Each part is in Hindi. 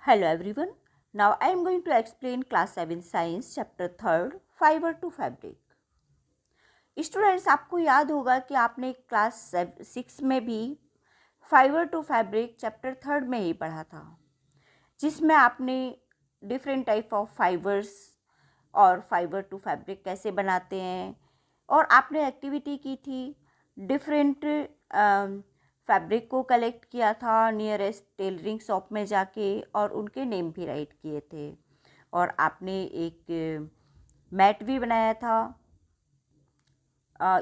Hello everyone. Now I am going to explain class 7 science chapter 3rd fiber to fabric. Students, आपको याद होगा कि आपने क्लास 6 में भी fibre to fabric chapter 3rd में ही पढ़ा था, जिसमें आपने डिफरेंट टाइप ऑफ फाइबर्स और फाइबर टू फैब्रिक कैसे बनाते हैं, और आपने एक्टिविटी की थी डिफरेंट फैब्रिक को कलेक्ट किया था नियरेस्ट टेलरिंग शॉप में जाके, और उनके नेम भी राइट किए थे, और आपने एक मैट भी बनाया था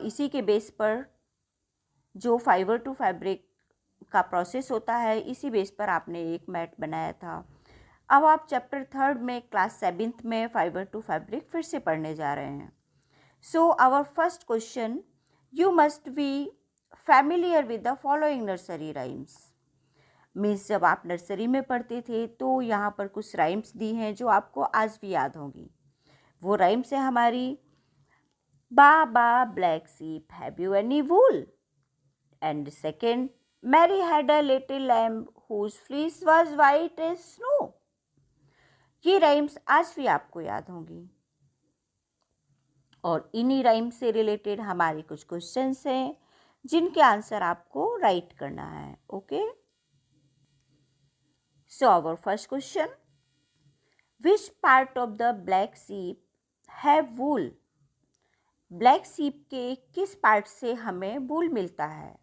इसी के बेस पर। जो फाइबर टू फैब्रिक का प्रोसेस होता है, इसी बेस पर आपने एक मैट बनाया था। अब आप चैप्टर 3rd में क्लास 7th में फाइबर टू फैब्रिक फिर से पढ़ने जा रहे हैं। So our first question, you must be familiar with the following nursery rhymes. Means जब आप नर्सरी में पढ़ते थे तो यहाँ पर कुछ राइम्स दी हैं जो आपको आज भी याद होंगी। वो राइम्स है हमारी, Ba ba black sheep, have you any wool? And second, Mary had a little lamb whose fleece was white as snow. ये राइम्स आज भी आपको याद होंगी, और इन्हीं राइम्स से रिलेटेड हमारे कुछ क्वेश्चंस हैं जिनके आंसर आपको राइट करना है। Okay, so our first question, which part of the black sheep have wool? Black sheep के किस पार्ट से हमें वूल मिलता है?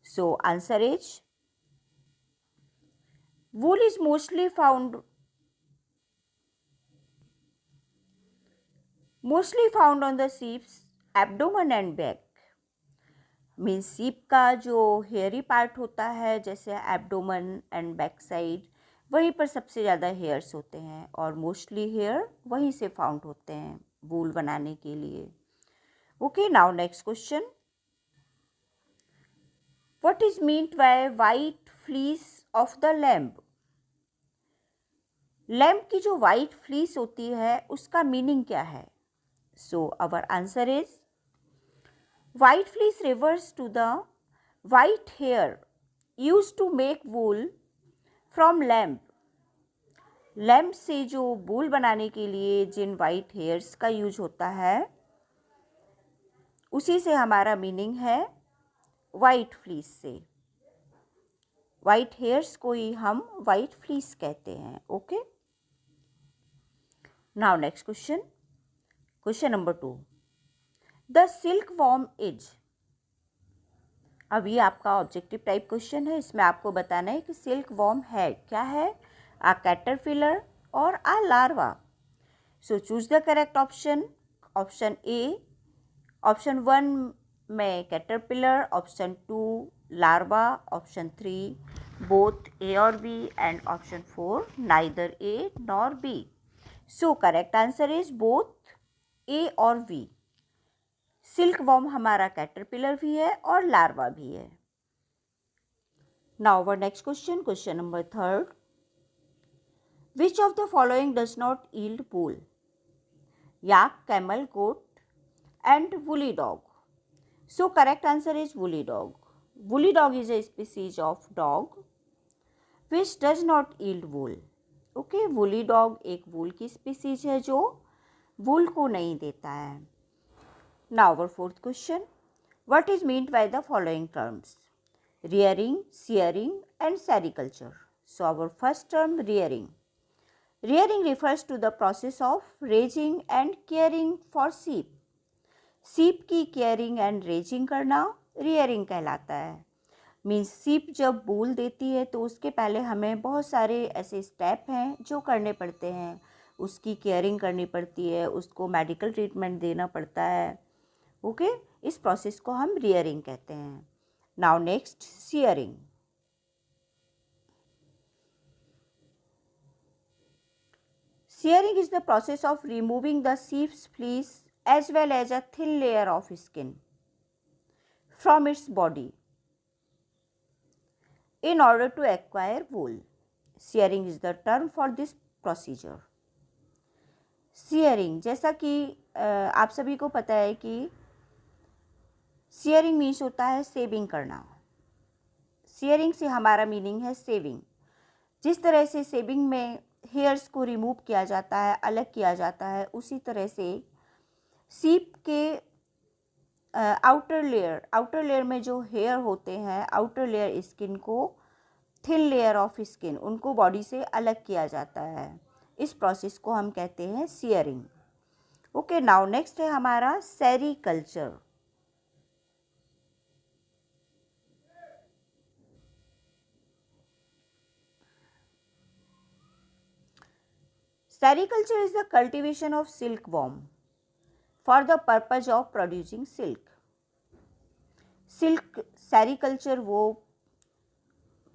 So answer is, wool is mostly found on the sheep's abdomen and back. Means sheep का जो हेयरी पार्ट होता है, जैसे एब्डोमेन एंड बैक साइड, वहीं पर सबसे ज़्यादा हेयर्स होते हैं, और मोस्टली हेयर वहीं से फाउंड होते हैं वूल बनाने के लिए। Okay, now next question, what is meant by white fleece of the lamb? Lamb की जो वाइट फ्लीस होती है उसका मीनिंग क्या है? So our answer is, white fleece refers to the white hair use to make wool from lamb. Lamb से जो वूल बनाने के लिए जिन वाइट हेयर्स का यूज होता है, उसी से हमारा मीनिंग है वाइट फ्लीस से। वाइट हेयर्स को ही हम वाइट फ्लीस कहते हैं। Okay, now next question, question number 2, the silk worm is. अब ये आपका ऑब्जेक्टिव टाइप क्वेश्चन है। इसमें आपको बताना है कि सिल्क वॉर्म है क्या है, आ कैटरपिलर और a larva. So choose the correct option. Option A, option 1 में caterpillar, option 2 larva, option 3 both A और B, and option 4 neither A nor B. So correct answer is both A और बी। सिल्क वॉर्म हमारा कैटरपिलर भी है और लार्वा भी है। Now our next question, question number 3rd, which of the following does not yield wool? yak, camel, goat and woolly dog. So correct answer is woolly dog. Woolly dog is a species of dog which does not yield wool. Okay, woolly dog एक wool की species है जो wool को नहीं देता है। Now our fourth question, what is meant by the following terms? Rearing, shearing and sericulture. So our first term, rearing. Rearing refers to the process of raising and caring for sheep. sheep की केयरिंग एंड रेजिंग करना rearing कहलाता है। मीन्स sheep जब बूल देती है तो उसके पहले हमें बहुत सारे ऐसे स्टेप हैं जो करने पड़ते हैं। उसकी केयरिंग करनी पड़ती है, उसको मेडिकल ट्रीटमेंट देना पड़ता है। ओके, इस प्रोसेस को हम rearing कहते हैं। Now next, shearing. Shearing is the process of removing the sheep's fleece as well as a thin layer of skin from its body in order to acquire wool. Shearing is the term for this procedure. Shearing, जैसा कि आप सभी को पता है कि shearing मीन्स होता है सेविंग करना। शेयरिंग से हमारा मीनिंग है सेविंग। जिस तरह से सेविंग में हेयर्स को रिमूव किया जाता है, अलग किया जाता है, उसी तरह से सीप के आउटर लेयर में जो हेयर होते हैं, आउटर लेयर स्किन को, थिन लेयर ऑफ स्किन, उनको बॉडी से अलग किया जाता है। इस प्रोसेस को हम कहते हैं सियरिंग। ओके, नाउ नेक्स्ट है हमारा sericulture. Sericulture is the cultivation of silk worm for the purpose of producing silk. Silk sericulture वो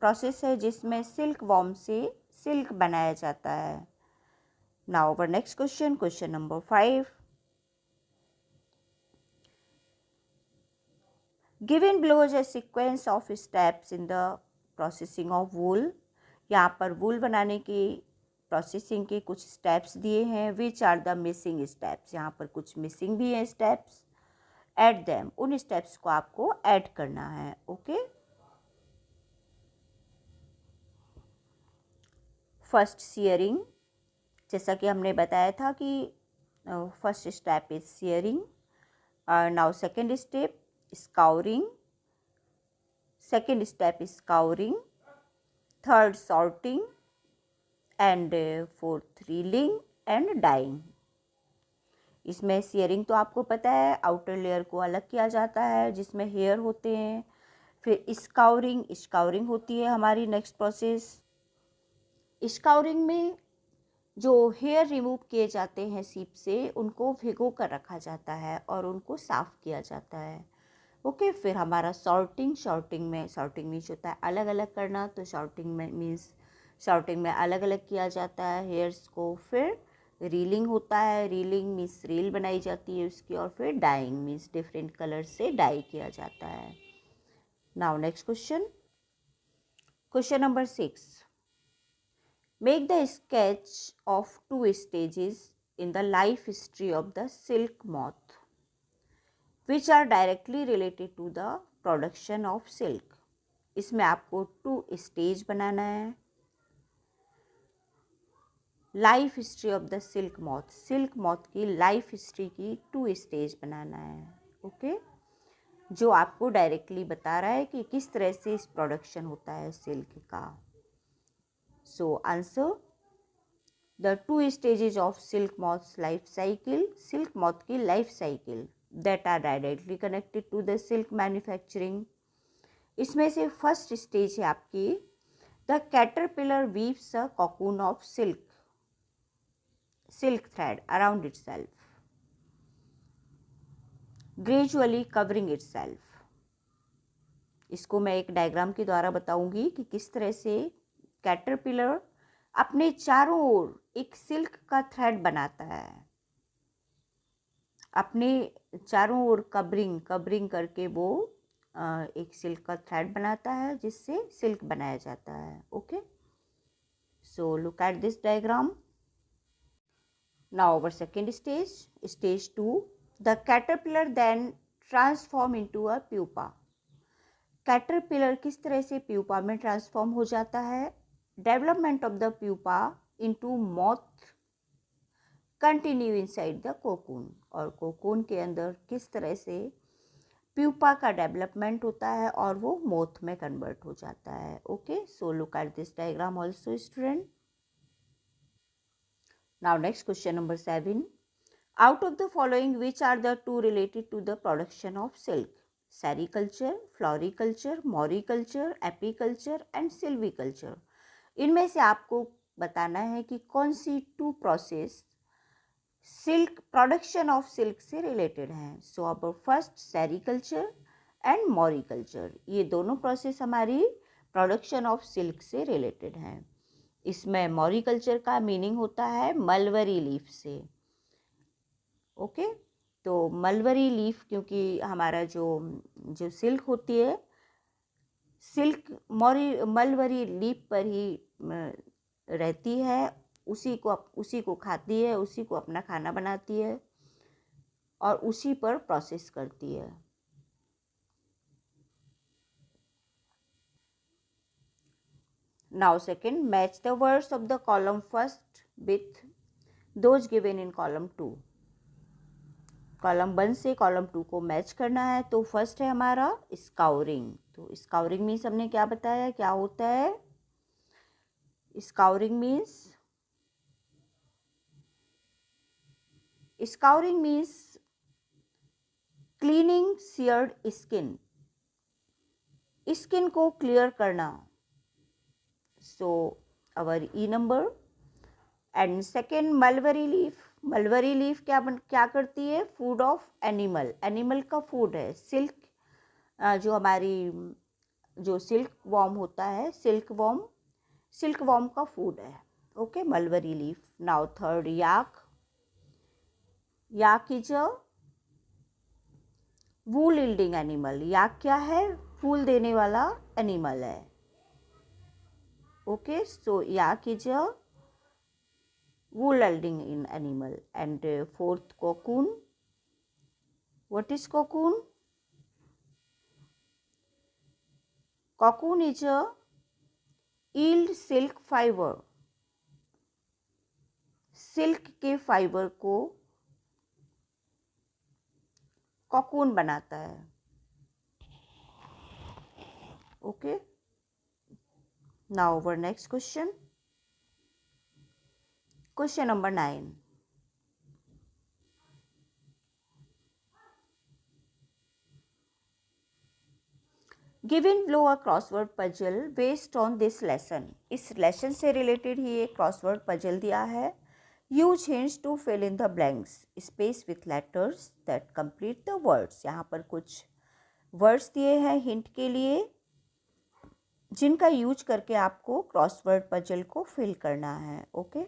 प्रोसेस है जिसमें सिल्क वॉर्म से सिल्क बनाया जाता है। Now our next question, question number 5। Given below is a sequence of steps in the processing of wool. यहाँ पर वूल बनाने की प्रोसेसिंग के कुछ स्टेप्स दिए हैं। Which are the missing steps, यहाँ पर कुछ मिसिंग भी हैं स्टेप्स। ऐड देम, उन स्टेप्स को आपको ऐड करना है। ओके, फर्स्ट सियरिंग, जैसा कि हमने बताया था कि first step is shearing. Now second step scouring, second step is scouring, third sorting, and fourth reeling and dyeing। इसमें सियरिंग तो आपको पता है, आउटर लेयर को अलग किया जाता है जिसमें हेयर होते हैं। फिर स्काउरिंग होती है हमारी नेक्स्ट प्रोसेस। स्काउरिंग में जो हेयर रिमूव किए जाते हैं सीप से, उनको भिगो कर रखा जाता है और उनको साफ़ किया जाता है। ओके, फिर हमारा सॉर्टिंग मीन्स होता है अलग अलग करना, तो सॉर्टिंग में अलग अलग किया जाता है हेयर्स को। फिर रीलिंग होता है, रीलिंग मीन्स रील बनाई जाती है उसकी। और फिर डाइंग मीन्स डिफरेंट कलर से डाई किया जाता है। Now next question, question number 6। Make the sketch of 2 stages in the life history of the silk moth which are directly related to the production of silk। इसमें आपको 2 स्टेज बनाना है। Life history of the silk moth की लाइफ हिस्ट्री की 2 स्टेज बनाना है। ओके, जो आपको डायरेक्टली बता रहा है कि किस तरह से इस प्रोडक्शन होता है सिल्क का। So answer, the 2 stages of silk moth's life cycle, silk moth की life cycle that are directly connected to the silk manufacturing। इसमें से फर्स्ट स्टेज है आपकी the caterpillar weaves a cocoon of silk thread around itself, gradually covering itself। इसको मैं एक डायग्राम के द्वारा बताऊंगी कि किस तरह से कैटरपिलर अपने चारों ओर एक सिल्क का थ्रेड बनाता है, अपने चारों ओर कवरिंग करके वो एक सिल्क का थ्रेड बनाता है जिससे सिल्क बनाया जाता है। Okay, so look at this diagram. Now our second stage, stage 2, the caterpillar then transform into a pupa. Caterpillar किस तरह से प्यूपा में ट्रांसफॉर्म हो जाता है। Development of the pupa into moth continue inside the cocoon. और कोकून के अंदर किस तरह से प्यूपा का डेवलपमेंट होता है और वो मोथ में कन्वर्ट हो जाता है। Okay, so look at this diagram also student. Now next question number 7। Out of the following which are the 2 related to the production of silk. Sericulture, floriculture, moriculture, apiculture and silviculture. इनमें से आपको बताना है कि कौन सी 2 process silk production of silk से रिलेटेड हैं। सो अब फर्स्ट सेरीकल्चर एंड मॉरिकल्चर, ये दोनों प्रोसेस हमारी प्रोडक्शन ऑफ सिल्क से रिलेटेड हैं। इसमें मॉरिकल्चर का मीनिंग होता है मलबरी लीफ से। ओके, तो मलबरी लीफ, क्योंकि हमारा जो सिल्क होती है, सिल्क मलबरी लीफ पर ही रहती है, उसी को खाती है, उसी को अपना खाना बनाती है और उसी पर प्रोसेस करती है। Now second, match the words of the column first with those given in column 2. Column 1 से कॉलम 2 को मैच करना है. तो फर्स्ट है हमारा स्काउरिंग. तो स्काउरिंग मीन्स हमने क्या बताया, क्या होता है. Scouring means cleaning sheared skin को क्लियर करना. So our E number. And second, mulberry leaf क्या करती है, फूड ऑफ एनिमल का फूड है. सिल्क जो हमारी जो सिल्क वॉर्म होता है, सिल्क वॉर्म का फूड है. Okay, mulberry leaf. Now third, yak is a wool yielding animal. Yak क्या है, फूल देने वाला एनिमल है. Okay, so yak is a wool yielding in animal. And fourth, cocoon. What is cocoon? Cocoon is a yield silk fiber. Silk के फाइबर को cocoon बनाता है. Okay. Now our next question. Question number 9. Given below a crossword puzzle based on this lesson. इस लेसन से रिलेटेड ही एक क्रॉसवर्ड पजल दिया है. Use hints to fill in the blanks. Space with letters that complete the words. यहाँ पर कुछ वर्ड्स दिए हैं हिंट के लिए, जिनका यूज करके आपको क्रॉसवर्ड पजल को फिल करना है. Okay,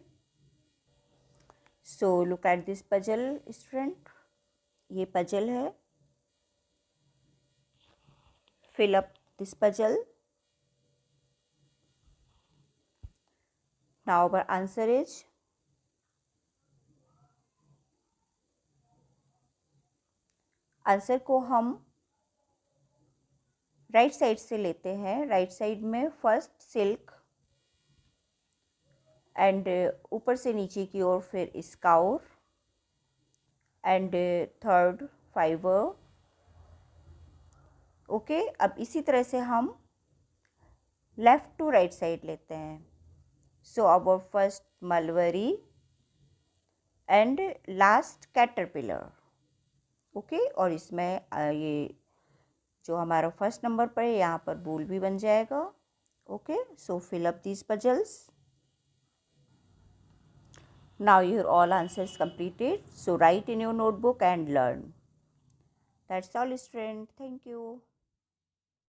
so look at this puzzle student. ये पजल है. fill up this puzzle. Now our answer is answer को हम राइट साइड से लेते हैं. राइट साइड में फर्स्ट सिल्क एंड ऊपर से नीचे की ओर फिर स्काउर एंड थर्ड फाइबर. ओके, अब इसी तरह से हम लेफ्ट टू राइट साइड लेते हैं. So our first mulberry and last caterpillar. Okay, और इसमें ये जो हमारा फर्स्ट नंबर पर है यहाँ पर बुल भी बन जाएगा. Okay, so fill up these puzzles. Now your all answers completed. So write in your notebook and learn. That's all, student. Thank you.